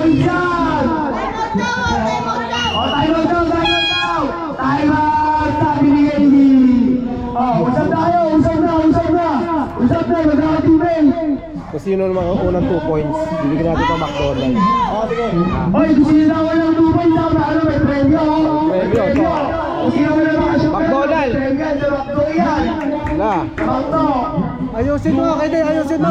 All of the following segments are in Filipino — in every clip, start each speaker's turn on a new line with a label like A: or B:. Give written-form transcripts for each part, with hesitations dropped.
A: points yan! Time out daw! Time out! Sabi ni Andy! Usap tayo! Usap na! Magkakatimay!
B: Kung sino naman ang unang 2 points, bibigyan natin pa McDonald.
A: Sige. Hoy, kung sino naman ang 2 points, may premyo!
B: Premyo!
A: Kung sino naman ang makasya
B: McDonald!
A: premyo, sa Macdo yan!
B: Wala!
A: Macdo!
B: Ayusin mo, Kayday! Ayusin mo!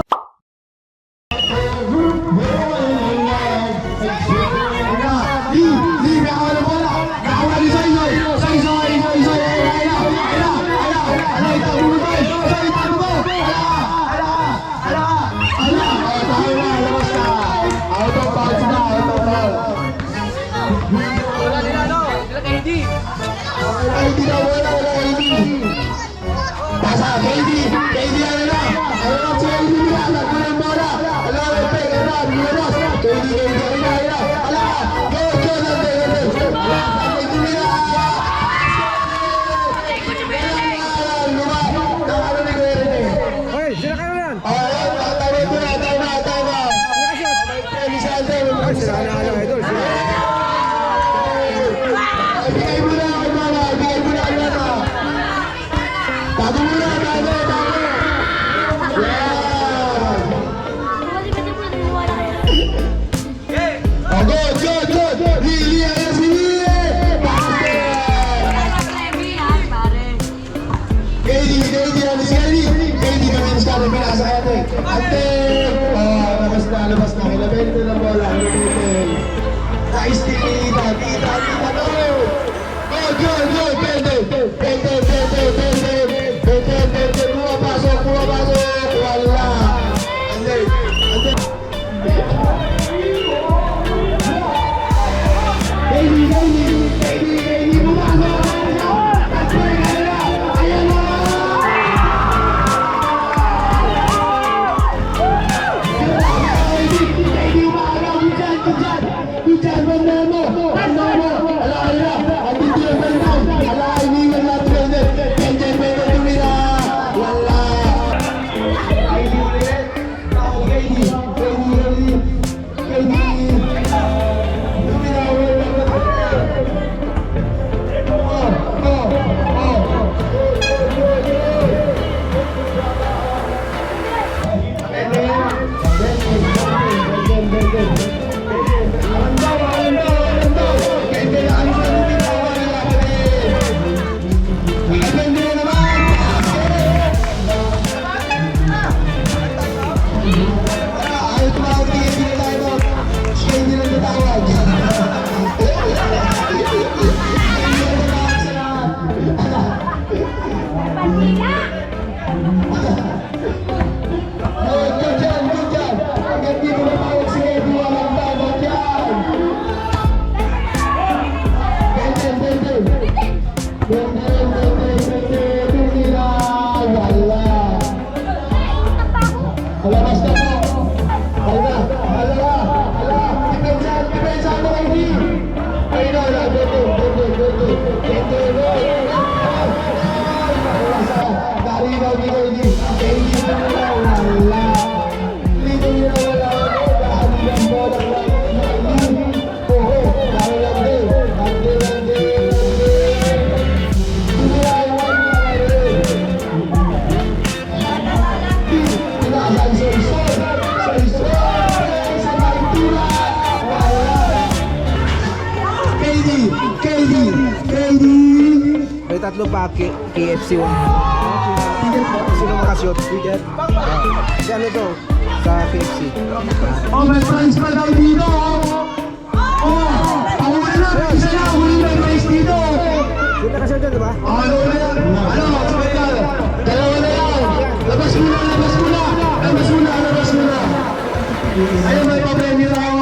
A: Labas na, kilabente ng bola, nice tita, pente, pumapasok, wala, ande, Katie, pumasok, ayan mo!
B: May tatlo pa KFC 1. Sino makashoot? Ticket? Kasi ano to? Sa KFC.
A: May price pa daw dito! Ako na! Isa na! Huli na yung price dito!
B: Sino nakashoot dyan, diba?
A: Ano? Sabay ka! Dalawa na yan! Labas muna! Ayun, may pa-premyo na ako!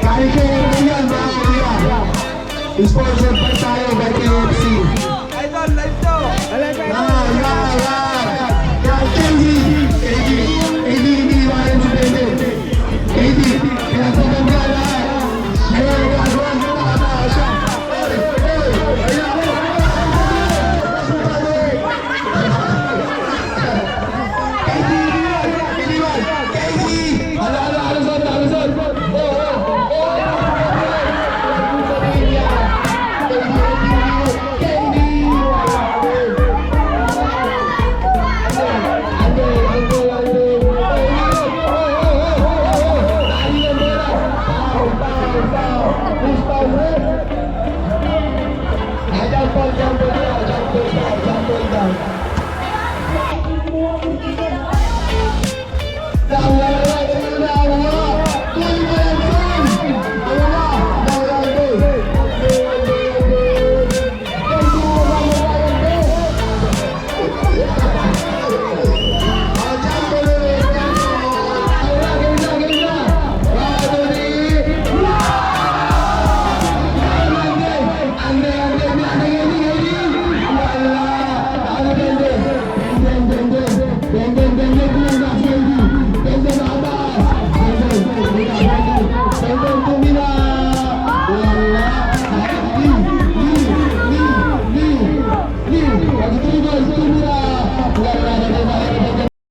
A: Kahit kayo yan! Sponsor pa tayo!